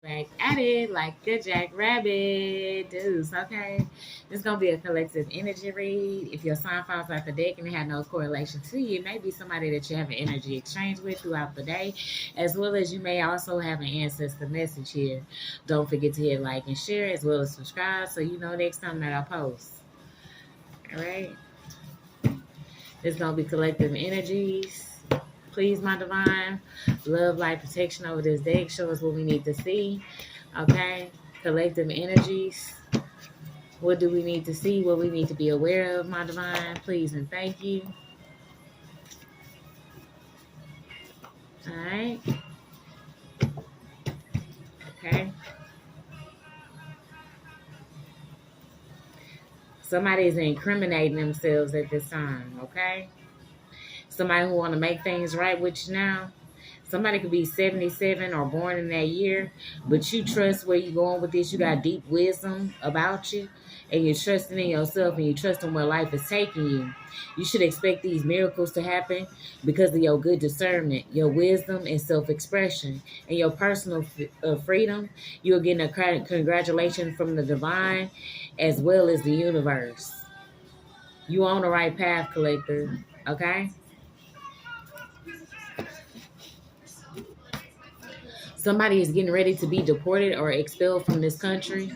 Back at it like a jackrabbit. Deuce, okay? This is going to be a collective energy read. If your sign falls out the deck and it had no correlation to you, it may be somebody that you have an energy exchange with throughout the day, as well as you may also have an ancestor message here. Don't forget to hit like and share, as well as subscribe so you know next time that I post. All right? It's going to be collective energies. Please, my divine, love, light, protection over this deck. Show us what we need to see. Okay? Collective energies. What do we need to see? What we need to be aware of, my divine? Please and thank you. All right? Okay? Somebody is incriminating themselves at this time, okay? Somebody who want to make things right with you now. Somebody could be 77 or born in that year, but you trust where you're going with this. You got deep wisdom about you, and you're trusting in yourself, and you're trusting where life is taking you. You should expect these miracles to happen because of your good discernment, your wisdom, and self-expression, and your personal freedom. You're getting a congratulation from the divine as well as the universe. You on the right path, collector, okay? Somebody is getting ready to be deported or expelled from this country.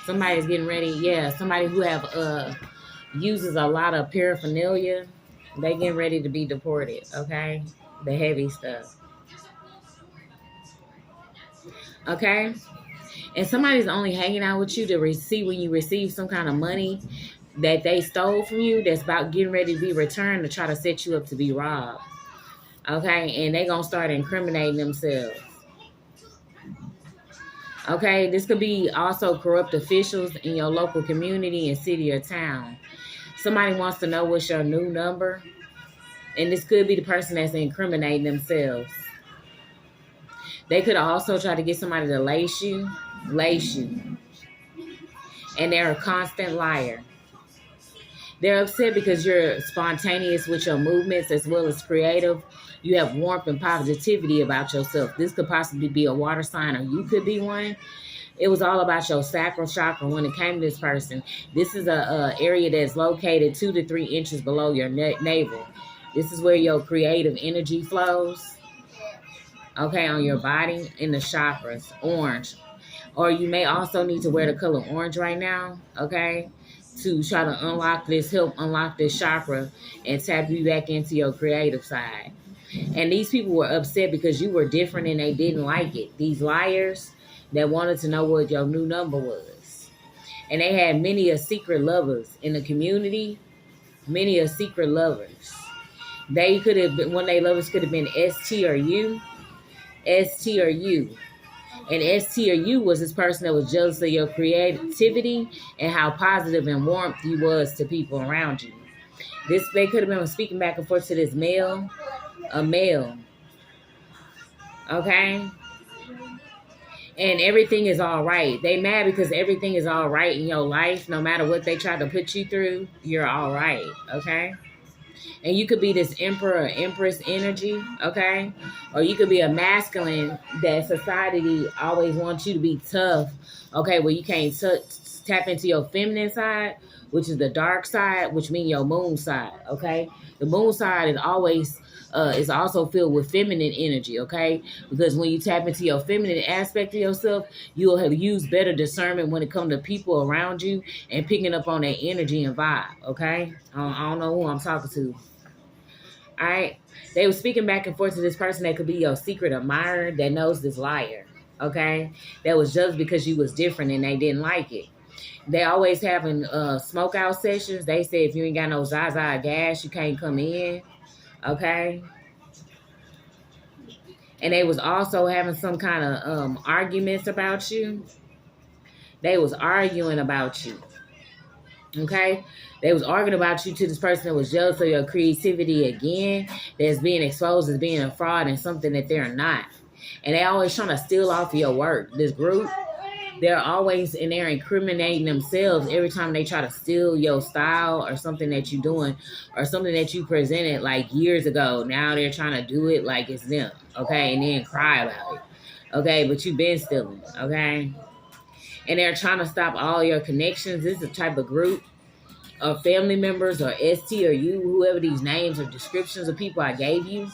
Somebody is getting ready, somebody who have uses a lot of paraphernalia. They getting ready to be deported, okay? The heavy stuff. Okay? And somebody's only hanging out with you to receive when you receive some kind of money that they stole from you that's about getting ready to be returned to try to set you up to be robbed. Okay? And they going to start incriminating themselves. Okay, this could be also corrupt officials in your local community and city or town. Somebody wants to know what's your new number. And this could be the person that's incriminating themselves. They could also try to get somebody to lace you. And they're a constant liar. They're upset because you're spontaneous with your movements as well as creative. You have warmth and positivity about yourself. This could possibly be a water sign, or you could be one. It was all about your sacral chakra when it came to this person. This is a area that's located 2 to 3 inches below your navel. This is where your creative energy flows. Okay, on your body, in the chakras, orange. Or you may also need to wear the color orange right now, okay, to try to help unlock this chakra and tap you back into your creative side. And these people were upset because you were different and they didn't like it. These liars that wanted to know what your new number was. And they had many a secret lovers in the community, many a secret lovers. They could have been, one of their lovers could have been ST or U. ST or U. And ST or U was this person that was jealous of your creativity and how positive and warmth you was to people around you. They could have been speaking back and forth to this male, a male. Okay? And everything is all right. They mad because everything is all right in your life. No matter what they try to put you through, you're all right. Okay? And you could be this emperor or empress energy, okay? Or you could be a masculine that society always wants you to be tough, okay? Where you can't tap into your feminine side, which is the dark side, which means your moon side, okay? The moon side is always is also filled with feminine energy, okay? Because when you tap into your feminine aspect of yourself, you'll have used better discernment when it comes to people around you and picking up on their energy and vibe, okay? I don't know who I'm talking to. All right? They were speaking back and forth to this person that could be your secret admirer that knows this liar, okay? That was just because you was different and they didn't like it. They always having smoke out sessions. They say if you ain't got no Zaza gas, you can't come in. Okay. And they was also having some kind of arguments about you. They was arguing about you. Okay. They was arguing about you to this person that was jealous of your creativity again. That's being exposed as being a fraud and something that they're not. And they always trying to steal off your work. This group, they're always in there incriminating themselves every time they try to steal your style or something that you're doing or something that you presented like years ago. Now they're trying to do it like it's them, okay, and then cry about it, Okay, but you've been stealing. Okay. And they're trying to stop all your connections. This is a type of group of family members or ST or you, whoever these names or descriptions of people I gave you,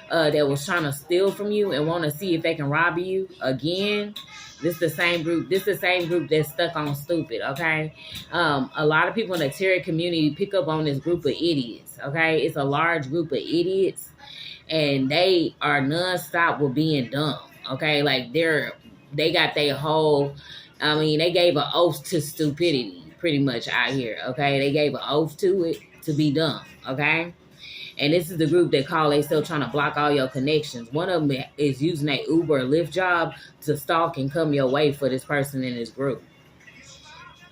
that was trying to steal from you and want to see if they can rob you again. This is the same group. This is the same group that's stuck on stupid. Okay, a lot of people in the tarot community pick up on this group of idiots. Okay, it's a large group of idiots, and they are nonstop with being dumb. Okay, like they got their whole. I mean, they gave an oath to stupidity pretty much out here. Okay, they gave an oath to it to be dumb. Okay. And this is the group that call they still trying to block all your connections. One of them is using a Uber or Lyft job to stalk and come your way for this person in this group.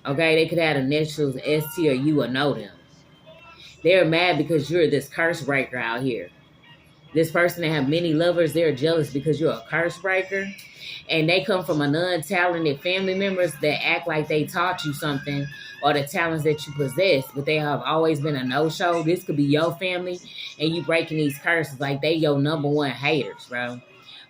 Okay, they could have initials ST or you or know them. They're mad because you're this curse breaker out here. This person that have many lovers, they're jealous because you're a curse breaker. And they come from a non-talented family members that act like they taught you something or the talents that you possess, but they have always been a no-show. This could be your family, and you breaking these curses like they your number one haters, bro.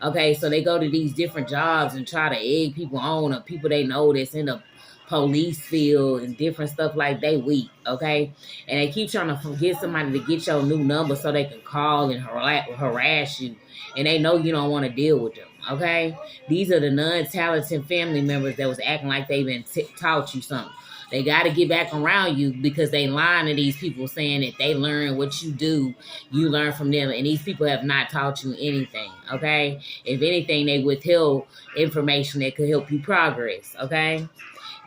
Okay, so they go to these different jobs and try to egg people on, or people they know that's in the police field and different stuff like they weak, okay? And they keep trying to get somebody to get your new number so they can call and harass you, and they know you don't want to deal with them, okay? These are the non-talented family members that was acting like they been taught you something. They got to get back around you because they lying to these people saying that they learn what you do, you learn from them, and these people have not taught you anything, okay? If anything, they withheld information that could help you progress, okay?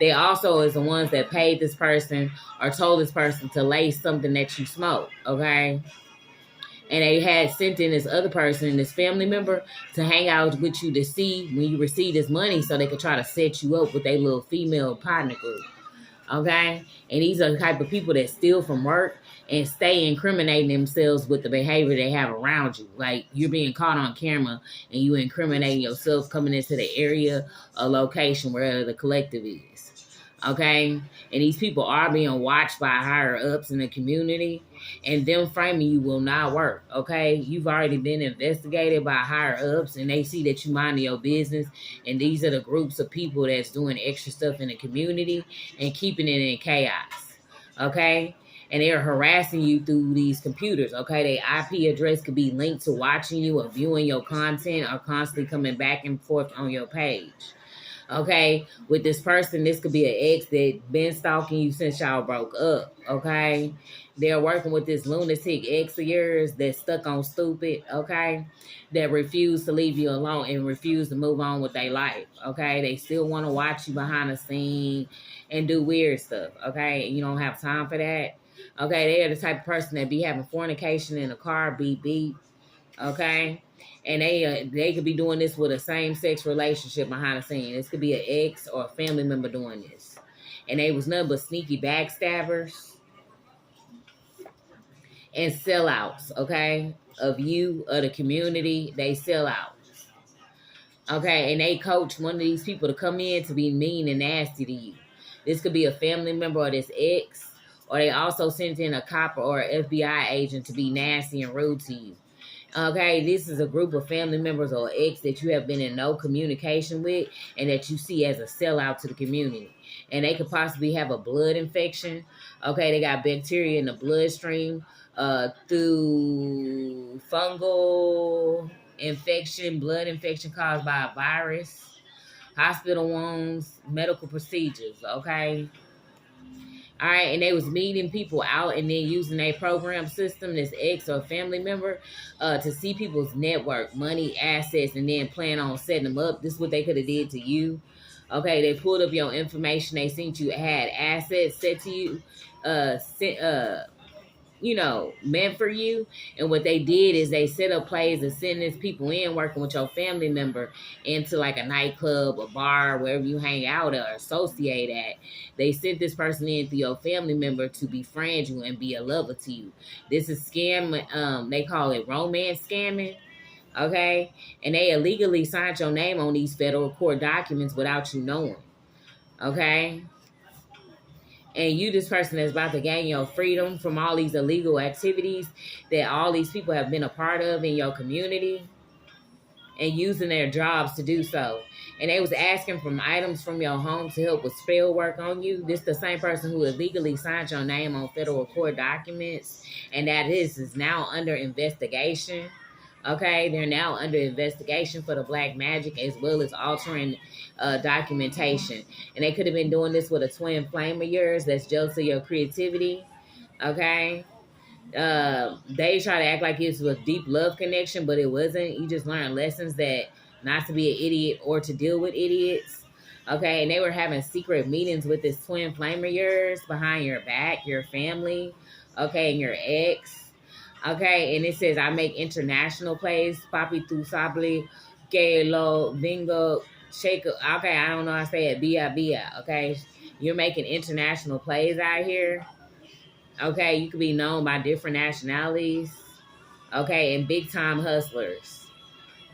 They also is the ones that paid this person or told this person to lace something that you smoke, okay? And they had sent in this other person, this family member, to hang out with you to see when you receive this money so they could try to set you up with a little female partner group. Okay? And these are the type of people that steal from work and stay incriminating themselves with the behavior they have around you. Like you're being caught on camera and you incriminating yourself coming into the area or location where the collective is. Okay? And these people are being watched by higher ups in the community, and them framing you will not work. Okay? You've already been investigated by higher ups, and they see that you mind your business, and these are the groups of people that's doing extra stuff in the community and keeping it in chaos. Okay? And they're harassing you through these computers. Okay? Their IP address could be linked to watching you or viewing your content or constantly coming back and forth on your page. Okay, with this person, this could be an ex that been stalking you since y'all broke up. Okay, they're working with this lunatic ex of yours that's stuck on stupid. Okay, that refuse to leave you alone and refuse to move on with their life. Okay, they still want to watch you behind the scene and do weird stuff. Okay, and you don't have time for that. Okay, they're the type of person that be having fornication in the car, beep beep. Okay, and they could be doing this with a same-sex relationship behind the scene. This could be an ex or a family member doing this, and they was nothing but sneaky backstabbers and sellouts. Okay, of you, of the community, they sell out. Okay, and they coach one of these people to come in to be mean and nasty to you. This could be a family member or this ex, or they also sent in a cop or FBI agent to be nasty and rude to you. Okay, this is a group of family members or ex that you have been in no communication with and that you see as a sellout to the community. And they could possibly have a blood infection. Okay, they got bacteria in the bloodstream through fungal infection, blood infection caused by a virus, hospital wounds, medical procedures, okay? All right, and they was meeting people out and then using a program system, this ex or family member, to see people's network, money, assets, and then plan on setting them up. This is what they could have did to you. Okay, they pulled up your information. They seen you had assets set to you, meant for you. And what they did is they set up plays and send these people in working with your family member into like a nightclub, a bar, wherever you hang out or associate at. They sent this person in through your family member to befriend you and be a lover to you. This is scam. They call it romance scamming. Okay. And they illegally signed your name on these federal court documents without you knowing. Okay. And you, this person that's about to gain your freedom from all these illegal activities that all these people have been a part of in your community. and using their jobs to do so. And they was asking for items from your home to help with spell work on you. This the same person who illegally signed your name on federal court documents, and that is now under investigation. Okay, they're now under investigation for the black magic as well as altering documentation. And they could have been doing this with a twin flame of yours that's jealous of your creativity. Okay, they try to act like it's a deep love connection, but it wasn't. You just learned lessons that not to be an idiot or to deal with idiots. Okay, and they were having secret meetings with this twin flame of yours behind your back, your family, okay, and your ex. Okay, and it says, I make international plays, papi tu sabli, que lo vingo, shake. Okay, I don't know how to say it, bia bia, okay? You're making international plays out here. Okay, you could be known by different nationalities. Okay, and big time hustlers.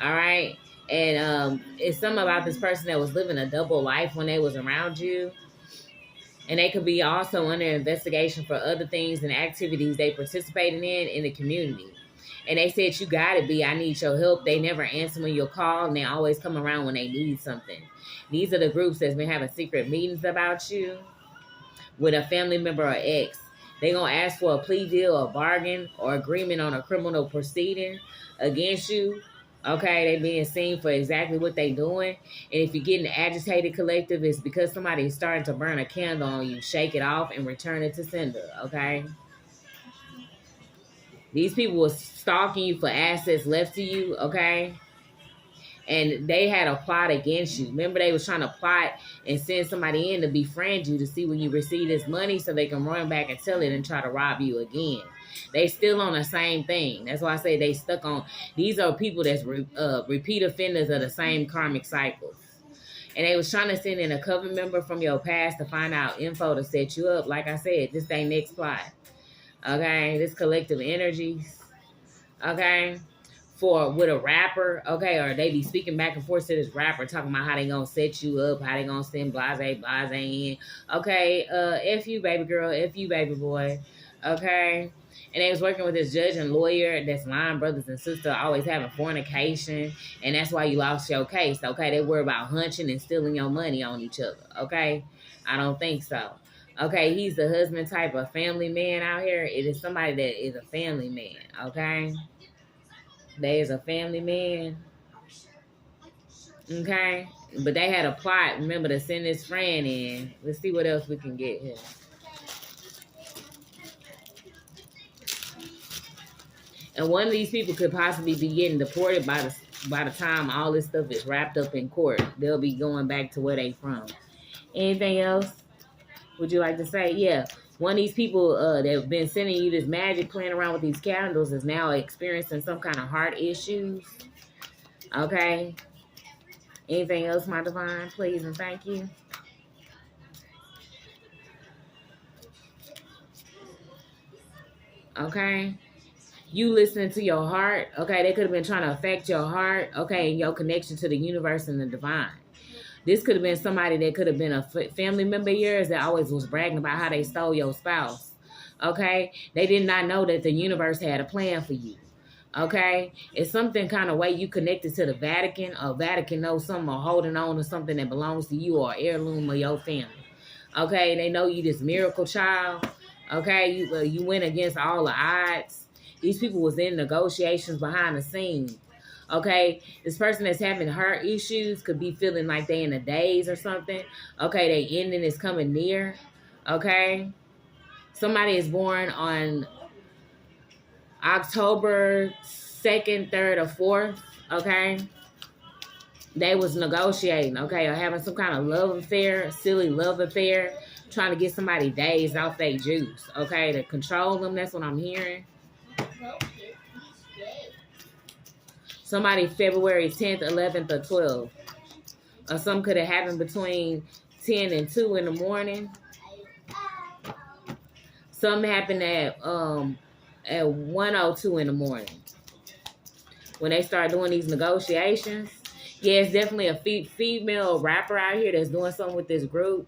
All right, and it's something about this person that was living a double life when they was around you, and they could be also under investigation for other things and activities they participated in the community. And they said, you gotta be, I need your help. They never answer when you call, and they always come around when they need something. These are the groups that's been having secret meetings about you with a family member or ex. They're going to ask for a plea deal, a bargain, or agreement on a criminal proceeding against you. Okay, they being seen for exactly what they doing. And if you're getting agitated collective, it's because somebody is starting to burn a candle on you. Shake it off and return it to sender, okay? These people were stalking you for assets left to you, okay? And they had a plot against you. Remember, they was trying to plot and send somebody in to befriend you to see when you receive this money so they can run back and tell it and try to rob you again. They still on the same thing. That's why I say they stuck on. These are people that's repeat offenders of the same karmic cycles. And they was trying to send in a coven member from your past to find out info to set you up. Like I said, this they next plot. Okay, this collective energies. Okay. With a rapper, okay, or they be speaking back and forth to this rapper talking about how they gonna set you up, how they gonna send blase in. Okay, F you baby girl, F you baby boy. Okay. And they was working with this judge and lawyer that's lying brothers and sisters, always having fornication, and that's why you lost your case. Okay, they worry about hunching and stealing your money on each other. Okay, I don't think so. Okay, he's the husband type of family man out here. It is somebody that is a family man. Okay. There's a family man. Okay. But they had a plot, remember, to send this friend in. Let's see what else we can get here. And one of these people could possibly be getting deported by the time all this stuff is wrapped up in court. They'll be going back to where they from. Anything else would you like to say? Yeah. One of these people that have been sending you this magic, playing around with these candles, is now experiencing some kind of heart issues. Okay. Anything else, my divine? Please and thank you. Okay. You listening to your heart. Okay. They could have been trying to affect your heart. Okay. And your connection to the universe and the divine. This could have been somebody that could have been a family member of yours that always was bragging about how they stole your spouse. Okay? They did not know that the universe had a plan for you. Okay? It's something kind of way you connected to the Vatican, or Vatican knows something, or holding on to something that belongs to you or heirloom of your family. Okay? They know you this miracle child. Okay? You went against all the odds. These people was in negotiations behind the scenes. Okay, this person that's having heart issues could be feeling like they in a daze or something. Okay, they ending is coming near. Okay, somebody is born on October 2nd, 3rd, or 4th. Okay, they was negotiating. Okay, or having some kind of love affair, silly love affair, trying to get somebody dazed off their juice. Okay, to control them. That's what I'm hearing. Somebody February 10th, 11th, or 12th. Or some could have happened between 10 and 2 in the morning. Some happened at 1:02 in the morning. When they start doing these negotiations, Yeah, it's definitely a female rapper out here that's doing something with this group.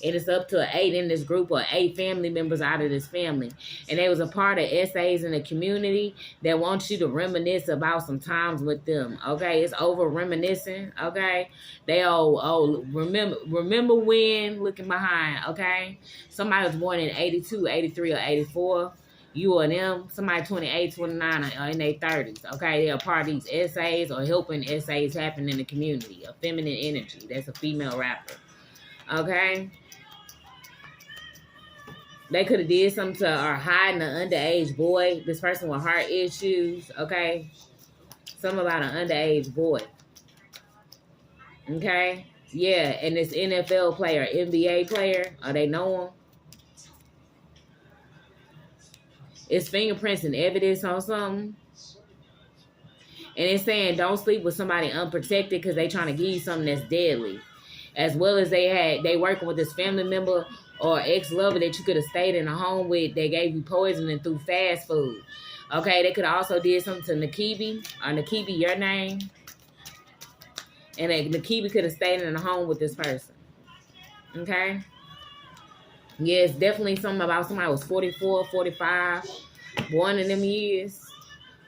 And it's up to 8 in this group or 8 family members out of this family. And they was a part of essays in the community that wants you to reminisce about some times with them. Okay, it's over reminiscing. Okay, they remember when looking behind. Okay, somebody was born in 82, 83, or 84. You or them, somebody 28, 29, or in their 30s, okay? They're a part of these essays or helping essays happen in the community. A feminine energy. That's a female rapper, okay? They could have did something to or hiding an underage boy. This person with heart issues, okay? Something about an underage boy, okay? Yeah, and this NFL player, NBA player, they know him. It's fingerprints and evidence on something. And it's saying don't sleep with somebody unprotected because they trying to give you something that's deadly. As well as they working with this family member or ex-lover that you could have stayed in a home with. They gave you poisoning through fast food. Okay, they could have also did something to Nakibi, or Nakibi, your name. And Nakibi could have stayed in a home with this person. Okay? Yeah, it's definitely something about somebody who was 44, 45, born in them years.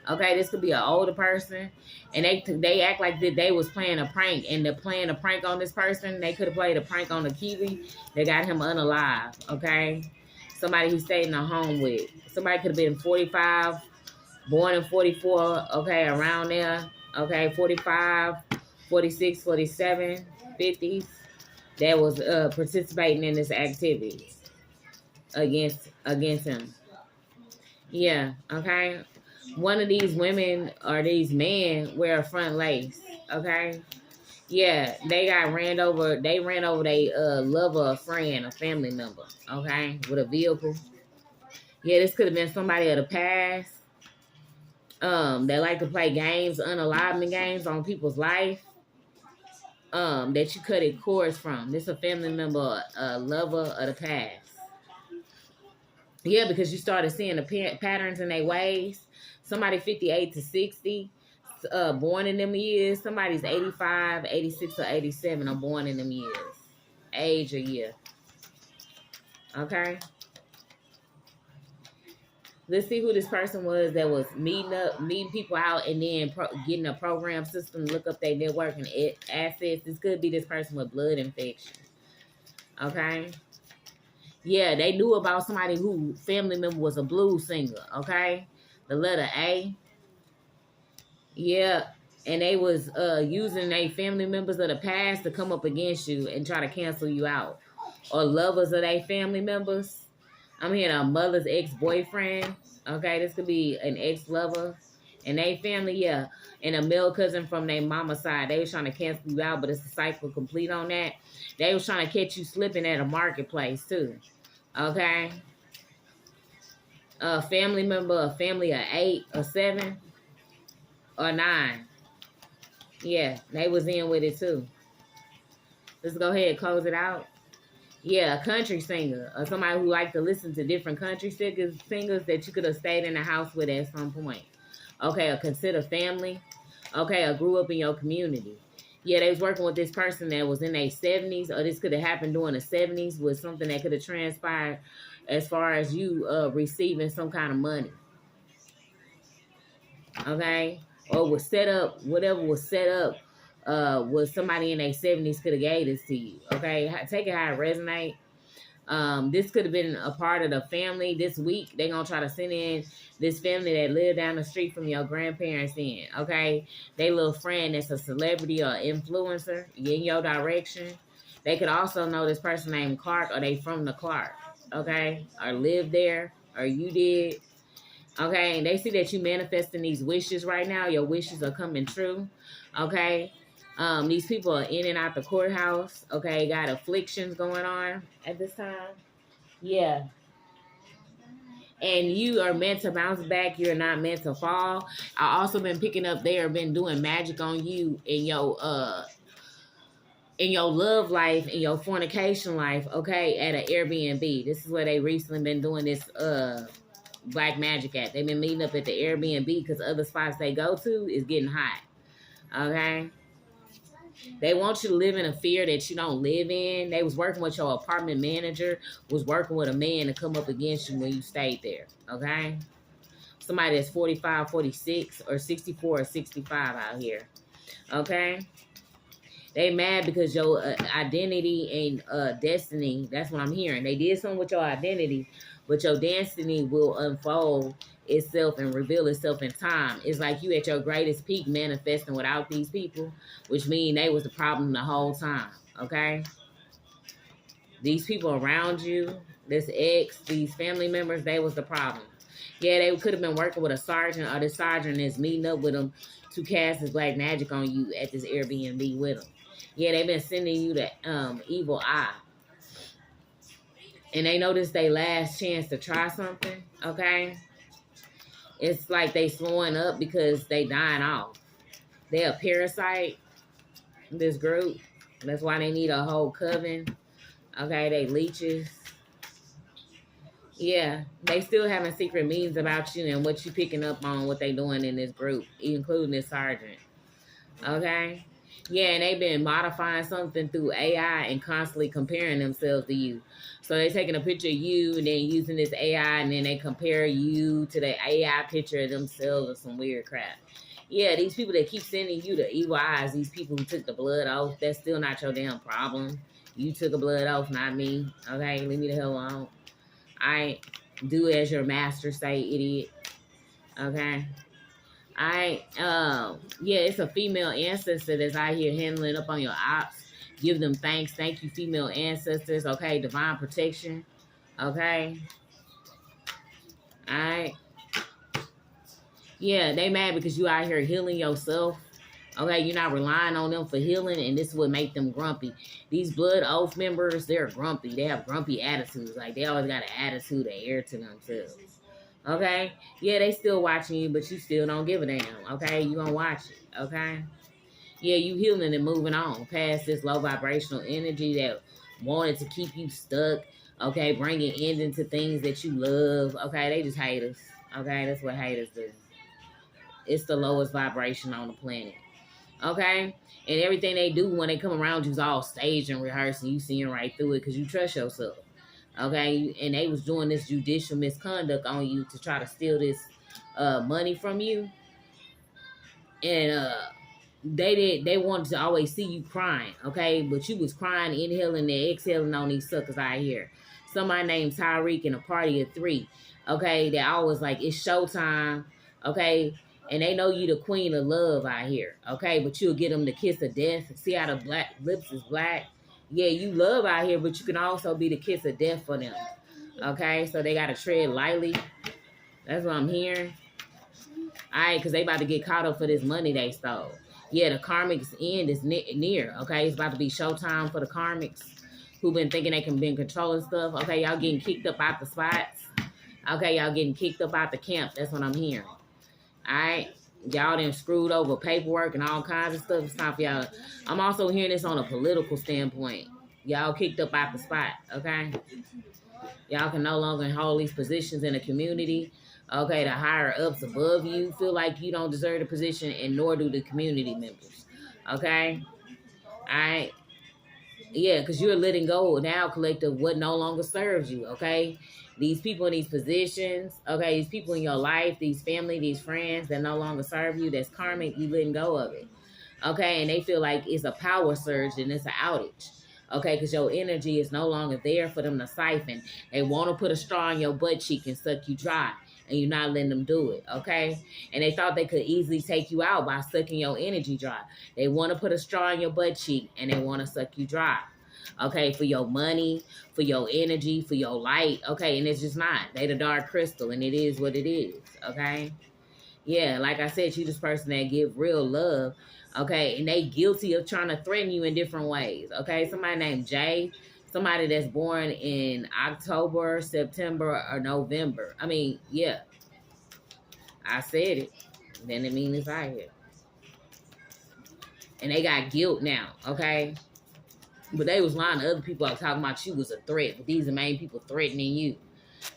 Okay, this could be an older person, and they act like that they was playing a prank, and they're playing a prank on this person. They could have played a prank on the Kiwi. They got him unalive. Okay, somebody he stayed in a home with. Somebody could have been 45, born in 44. Okay, around there. Okay, 45, 46, 47, 50s. That was participating in this activity against him. Yeah. Okay. One of these women or these men wear a front lace, okay? Yeah, they got ran over. They ran over their lover, a friend, a family member, okay, with a vehicle. Yeah, this could have been somebody of the past. That like to play games, unalivement games on people's life. That you cut it cords from. This a family member, a lover of the past. Yeah, because you started seeing the patterns in their ways. Somebody 58 to 60, born in them years. Somebody's 85, 86, or 87 are born in them years. Age or year. Okay? Let's see who this person was that was meeting people out and then getting a program system to look up their network and assets. This could be this person with blood infection. Okay? Yeah, they knew about somebody who family member was a blues singer, okay? The letter A. Yeah, and they was using their family members of the past to come up against you and try to cancel you out. Or lovers of their family members. I'm hearing a mother's ex-boyfriend, okay? This could be an ex-lover. And they family, yeah. And a male cousin from their mama's side. They was trying to cancel you out, but it's the cycle complete on that. They was trying to catch you slipping at a marketplace, too. Okay? A family member, a family of 8 or 7 or 9. Yeah, they was in with it too. Let's go ahead and close it out. Yeah, a country singer or somebody who liked to listen to different country singers that you could have stayed in the house with at some point. Okay, a consider family. Okay, or grew up in your community. Yeah, they was working with this person that was in their 70s, or this could have happened during the 70s with something that could have transpired as far as you receiving some kind of money. Okay? Or was set up, whatever was set up, was somebody in their 70s could have gave this to you. Okay? Take it how it resonate. This could have been a part of the family this week. They're going to try to send in this family that live down the street from your grandparents in. Okay? They little friend that's a celebrity or influencer in your direction. They could also know this person named Clark, or they from the Clark. Okay? Or live there, or you did. Okay? And they see that you manifesting these wishes right now. Your wishes are coming true. Okay? These people are in and out the courthouse. Okay? Got afflictions going on at this time. Yeah. And you are meant to bounce back. You're not meant to fall. I also been picking up they have been doing magic on you in your love life, in your fornication life, okay, at an Airbnb. This is where they recently been doing this black magic at. They've been meeting up at the Airbnb because other spots they go to is getting hot. Okay? They want you to live in a fear that you don't live in. They was working with your apartment manager, was working with a man to come up against you when you stayed there, okay? Somebody that's 45, 46, or 64 or 65 out here, okay? They mad because your identity and destiny, that's what I'm hearing. They did something with your identity, but your destiny will unfold itself and reveal itself in time. It's like you at your greatest peak manifesting without these people, which means they was the problem the whole time, okay? These people around you, this ex, these family members, they was the problem. Yeah, they could have been working with a sergeant, or the sergeant is meeting up with them to cast his black magic on you at this Airbnb with them. Yeah, they've been sending you the evil eye. And they know this their last chance to try something, okay? It's like they slowing up because they dying off. They're a parasite, this group. That's why they need a whole coven. Okay, they leeches. Yeah, they still having secret meetings about you and what you picking up on, what they doing in this group, including this sergeant. Okay? Yeah, and they've been modifying something through AI and constantly comparing themselves to you. So they taking a picture of you and then using this AI, and then they compare you to the AI picture of themselves or some weird crap. Yeah, these people that keep sending you the evil eyes, these people who took the blood off, that's still not your damn problem. You took a blood off, not me. Okay, leave me the hell alone. I do as your master say, idiot. Okay. Yeah, it's a female ancestor that's out here handling up on your ops. Give them thanks. Thank you, female ancestors. Okay, divine protection. Okay. Alright. Yeah, they mad because you out here healing yourself. Okay, you're not relying on them for healing, and this would make them grumpy. These blood oath members, they're grumpy. They have grumpy attitudes. Like, they always got an attitude they air to themselves. Okay? Yeah, they still watching you, but you still don't give a damn. Okay? You gonna watch it. Okay? Yeah, you healing and moving on past this low vibrational energy that wanted to keep you stuck. Okay? Bringing ending to things that you love. Okay? They just hate us. Okay? That's what haters do. It's the lowest vibration on the planet. Okay? And everything they do when they come around you is all staged and rehearsed, and you seeing right through it because you trust yourself. Okay? And they was doing this judicial misconduct on you to try to steal this money from you. And they wanted to always see you crying, okay? But you was crying, inhaling and exhaling on these suckers out here. Somebody named Tyreek and a party of 3. Okay? They always like, it's showtime. Okay? And they know you the queen of love out here, okay? But you'll get them the kiss of death. See how the black lips is black? Yeah, you love out here, but you can also be the kiss of death for them, okay? So they got to tread lightly. That's what I'm hearing. All right, because they about to get caught up for this money they stole. Yeah, the Karmic's end is near, okay? It's about to be showtime for the Karmics who been thinking they can be controlling stuff. Okay, y'all getting kicked up out the spots. Okay, y'all getting kicked up out the camp. That's what I'm hearing. Alright, y'all done screwed over paperwork and all kinds of stuff. It's time for y'all. I'm also hearing this on a political standpoint. Y'all kicked up out the spot, okay? Y'all can no longer hold these positions in the community. Okay, the higher ups above you feel like you don't deserve the position, and nor do the community members. Okay? Alright? Yeah, because you're letting go now, collective, what no longer serves you, okay? These people in these positions, okay, these people in your life, these family, these friends that no longer serve you, that's karmic, you letting go of it, okay? And they feel like it's a power surge and it's an outage, okay? Because your energy is no longer there for them to siphon. They want to put a straw in your butt cheek and suck you dry, and you're not letting them do it, okay? And they thought they could easily take you out by sucking your energy dry. They want to put a straw in your butt cheek, and they want to suck you dry. Okay, for your money, for your energy, for your light. Okay, and it's just not. They the dark crystal, and it is what it is. Okay? Yeah, like I said, you this person that give real love. Okay, and they guilty of trying to threaten you in different ways. Okay, somebody named Jay, somebody that's born in October, September, or November. I mean, yeah. I said it. Then it means it's out here. And they got guilt now, okay? But they was lying to other people out talking about you was a threat. But these are main people threatening you.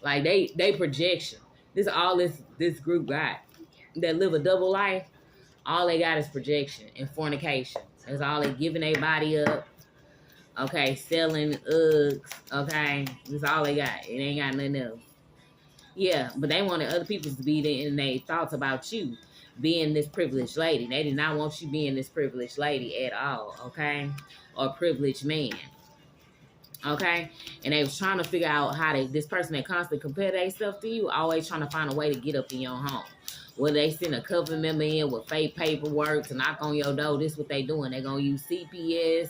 Like, they projection. This all this group got that live a double life. All they got is projection and fornication. That's all they giving their body up. Okay, selling Uggs. Okay, that's all they got. It ain't got nothing else. Yeah, but they wanted other people to be there in their thoughts about you being this privileged lady. They did not want you being this privileged lady at all, okay? Or privileged man. Okay? And they was trying to figure out how this person that constantly compare themselves to you, always trying to find a way to get up in your home. Whether they send a cover member in with fake paperwork to knock on your door, this is what they doing. They're going to use CPS,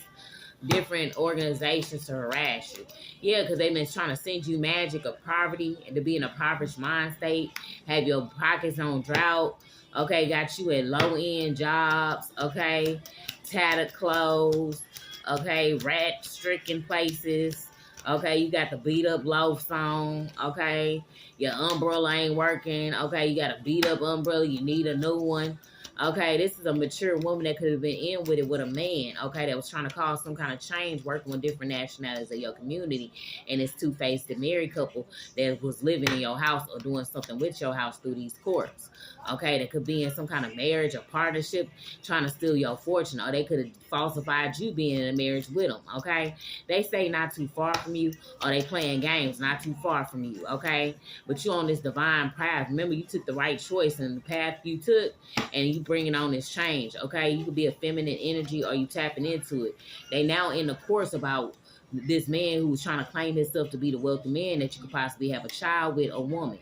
different organizations to harass you. Yeah, because they've been trying to send you magic of poverty and to be in a impoverished mind state, have your pockets on drought, okay, got you at low-end jobs, okay, tattered clothes, okay, rat-stricken places, okay, you got the beat-up loafs on, okay, your umbrella ain't working, okay, you got a beat-up umbrella, you need a new one. Okay, this is a mature woman that could have been in with it with a man, okay, that was trying to cause some kind of change, working with different nationalities of your community. And it's two-faced married couple that was living in your house or doing something with your house through these courts. Okay, that could be in some kind of marriage or partnership trying to steal your fortune, or they could have falsified you being in a marriage with them, okay? They say not too far from you, or they playing games not too far from you, okay? But you on this divine path. Remember, you took the right choice, and the path you took, and you bringing on this change, okay? You could be a feminine energy, or you tapping into it. They now in the course about this man who's trying to claim himself to be the wealthy man that you could possibly have a child with, a woman.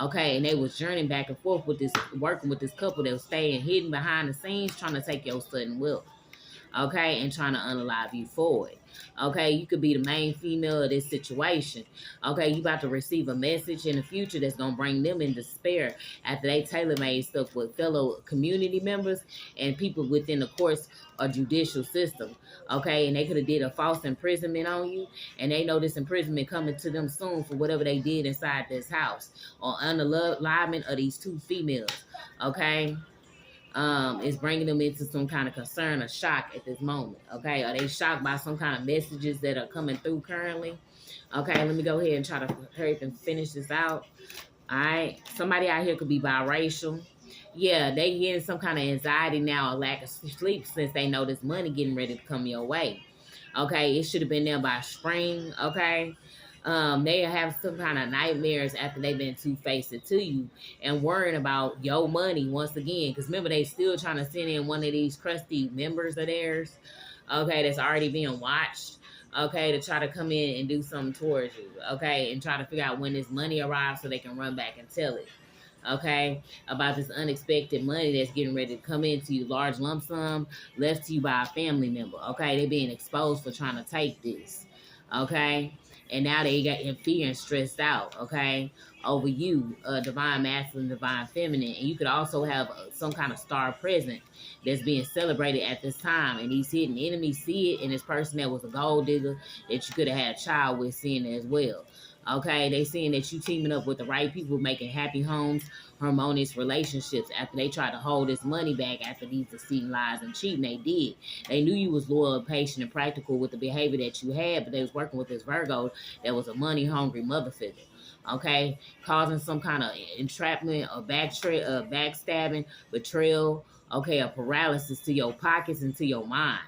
Okay, and they was journeying back and forth with this, working with this couple that was staying hidden behind the scenes, trying to take your sudden wealth. Okay, and trying to unalive you for it. Okay, you could be the main female of this situation. Okay, you about to receive a message in the future that's going to bring them in despair after they tailor-made stuff with fellow community members and people within the courts or judicial system. Okay, and they could have did a false imprisonment on you, and they know this imprisonment coming to them soon for whatever they did inside this house or unalivement of these two females. Okay, is bringing them into some kind of concern or shock at this moment. Okay, are they shocked by some kind of messages that are coming through currently? Okay, let me go ahead and try to hurry up and finish this out. All right, somebody out here could be biracial. Yeah, they getting some kind of anxiety now, or lack of sleep, since they know this money getting ready to come your way. Okay, it should have been there by spring. Okay, they have some kind of nightmares after they've been two-faced to you and worrying about your money once again. Because remember, they still trying to send in one of these crusty members of theirs, okay, that's already being watched, okay, to try to come in and do something towards you, okay, and try to figure out when this money arrives so they can run back and tell it. Okay, about this unexpected money that's getting ready to come into you, large lump sum left to you by a family member. Okay, they're being exposed for trying to take this. Okay, and now they got in fear and stressed out. Okay, over you, divine masculine, divine feminine, and you could also have some kind of star present that's being celebrated at this time, and these hidden enemies see it, and this person that was a gold digger that you could have had a child with seeing it as well. Okay, they seeing that you teaming up with the right people, making happy homes, harmonious relationships after they tried to hold this money back after these deceiving lies and cheating. They did. They knew you was loyal, patient, and practical with the behavior that you had, but they was working with this Virgo that was a money-hungry mother figure. Okay, causing some kind of entrapment or backstabbing, betrayal, okay, a paralysis to your pockets and to your mind.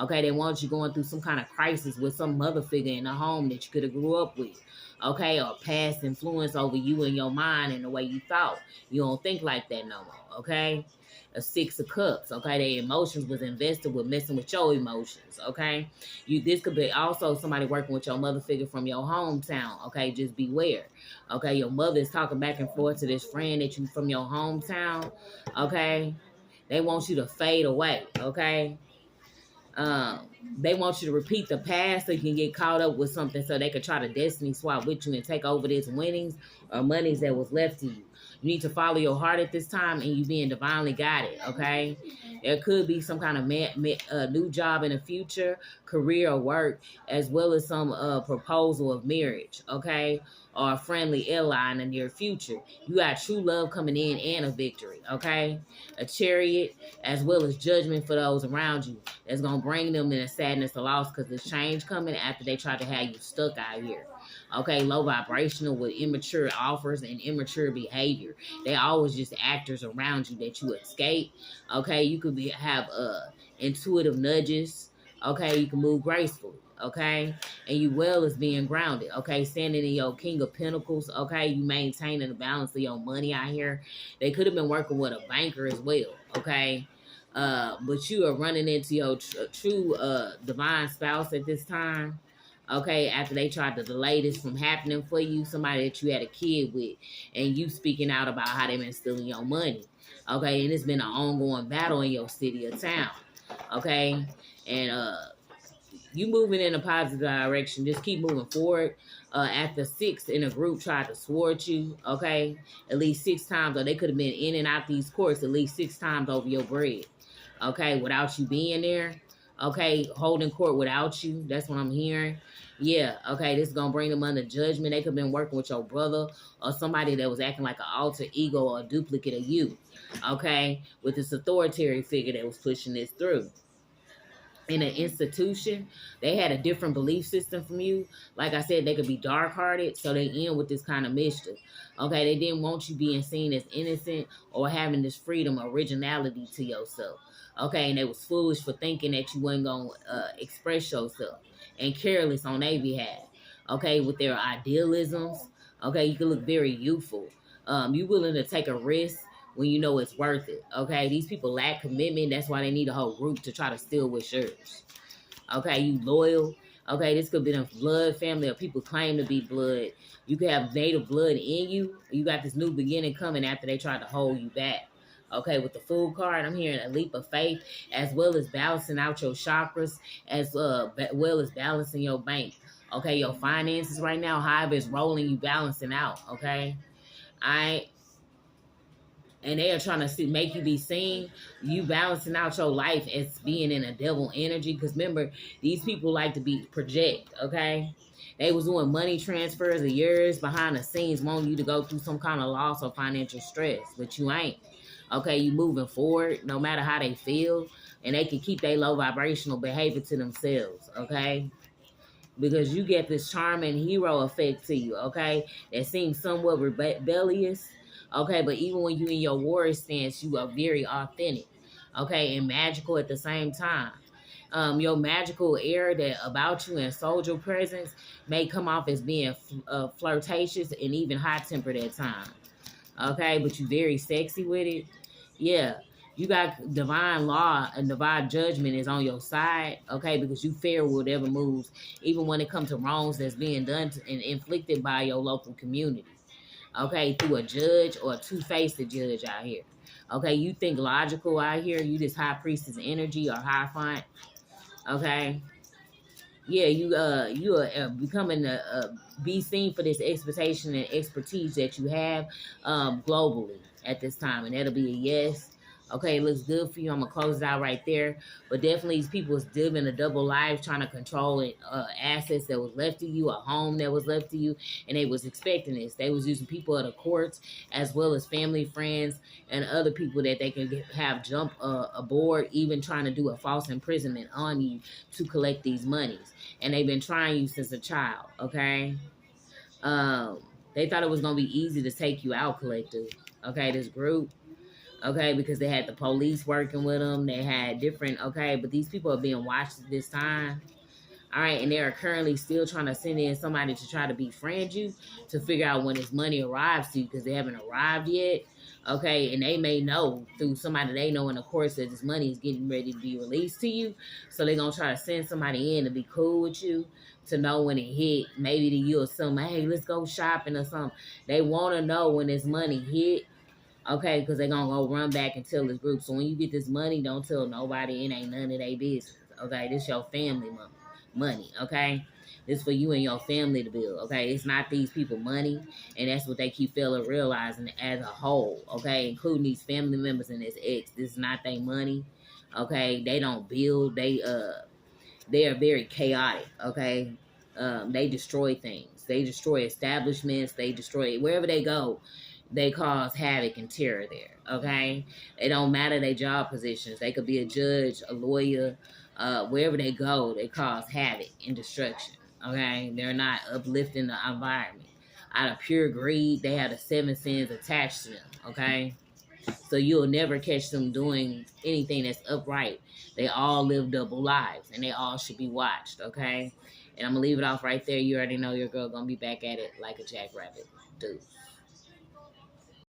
Okay, they want you going through some kind of crisis with some mother figure in the home that you could have grew up with. Okay, or past influence over you and your mind and the way you thought. You don't think like that no more, okay? A 6 of Cups, okay? Their emotions was invested with messing with your emotions, okay? This could be also somebody working with your mother figure from your hometown, okay? Just beware, okay? Your mother is talking back and forth to this friend that you from your hometown, okay? They want you to fade away, okay? They want you to repeat the past so you can get caught up with something so they can try to destiny swap with you and take over this winnings or monies that was left to you. You need to follow your heart at this time and you being divinely guided, okay? There could be some kind of new job in the future, career or work, as well as some proposal of marriage, okay? Or a friendly ally in the near future. You got true love coming in and a victory, okay? A chariot, as well as judgment for those around you. That's going to bring them in a sadness or loss because there's change coming after they try to have you stuck out here. Okay, low vibrational with immature offers and immature behavior. They always just actors around you that you escape. Okay, you could have intuitive nudges. Okay, you can move gracefully. Okay, and you well as being grounded. Okay, standing in your King of Pentacles. Okay, you maintaining the balance of your money out here. They could have been working with a banker as well. Okay, but you are running into your true divine spouse at this time. Okay, after they tried to delay this from happening for you, somebody that you had a kid with, and you speaking out about how they've been stealing your money. Okay, and it's been an ongoing battle in your city or town. Okay, and you moving in a positive direction. Just keep moving forward. After six in a group tried to thwart you, okay, at least 6 times, or they could have been in and out these courts at least 6 times over your bread, okay, without you being there, okay, holding court without you. That's what I'm hearing. Yeah, okay, this is gonna bring them under judgment. They could have been working with your brother or somebody that was acting like an alter ego or a duplicate of you, okay, with this authoritarian figure that was pushing this through in an institution. They had a different belief system from you. Like I said, they could be dark hearted, so they end with this kind of mischief. Okay, they didn't want you being seen as innocent or having this freedom, originality to yourself. Okay, and they was foolish for thinking that you wasn't gonna express yourself, and careless on their behalf. Okay, with their idealisms. Okay, you can look very youthful. You willing to take a risk when you know it's worth it. Okay, these people lack commitment. That's why they need a whole group to try to steal what's yours. Okay, you loyal. Okay, this could be a blood family or people claim to be blood. You could have native blood in you. You got this new beginning coming after they tried to hold you back. Okay, with the Fool card, I'm hearing a leap of faith, as well as balancing out your chakras, as well as balancing your bank. Okay, your finances right now, however it's rolling, you balancing out. Okay, I and they are trying to make you be seen, you balancing out your life as being in a devil energy. Because remember, these people like to be project, okay? They was doing money transfers of years behind the scenes, wanting you to go through some kind of loss or financial stress, but you ain't. Okay, you moving forward, no matter how they feel, and they can keep their low vibrational behavior to themselves, okay? Because you get this charming hero effect to you, okay? That seems somewhat rebellious, okay? But even when you in your warrior stance, you are very authentic, okay? And magical at the same time. Your magical air that about you and soldier presence may come off as being flirtatious and even hot-tempered at times, okay? But you very sexy with it. Yeah, you got divine law and divine judgment is on your side, okay? Because you fear whatever moves, even when it comes to wrongs that's being done and inflicted by your local community, okay? Through a judge or a two-faced judge out here, okay? You think logical out here. You this high priestess energy or high font, okay? Yeah, you are becoming be seen for this expectation and expertise that you have globally at this time, and that'll be a yes. Okay, it looks good for you. I'm gonna close it out right there. But definitely, these people is living a double life, trying to control it, assets that was left to you, a home that was left to you, and they was expecting this. They was using people of the courts as well as family, friends, and other people that they can have jump aboard, even trying to do a false imprisonment on you to collect these monies. And they've been trying you since a child. Okay, they thought it was gonna be easy to take you out, collective. Okay, this group. Okay, because they had the police working with them. They had different, okay, but these people are being watched at this time. All right, and they are currently still trying to send in somebody to try to befriend you to figure out when this money arrives to you because they haven't arrived yet. Okay, and they may know through somebody they know in the course that this money is getting ready to be released to you. So they're going to try to send somebody in to be cool with you to know when it hit. Maybe to you or something, hey, let's go shopping or something. They want to know when this money hit. Okay, because they're going to go run back and tell this group. So when you get this money, don't tell nobody. It ain't none of their business. Okay, this your family money. Okay, this for you and your family to build. Okay, it's not these people money. And that's what they keep failing realizing as a whole. Okay, including these family members and this ex. This is not their money. Okay, they don't build. They are very chaotic. Okay, they destroy things. They destroy establishments. They destroy wherever they go. They cause havoc and terror there, okay? It don't matter their job positions. They could be a judge, a lawyer, wherever they go, they cause havoc and destruction, okay? They're not uplifting the environment. Out of pure greed, they have the 7 sins attached to them, okay? So you'll never catch them doing anything that's upright. They all live double lives, and they all should be watched, okay? And I'm going to leave it off right there. You already know your girl going to be back at it like a jackrabbit. Deuce.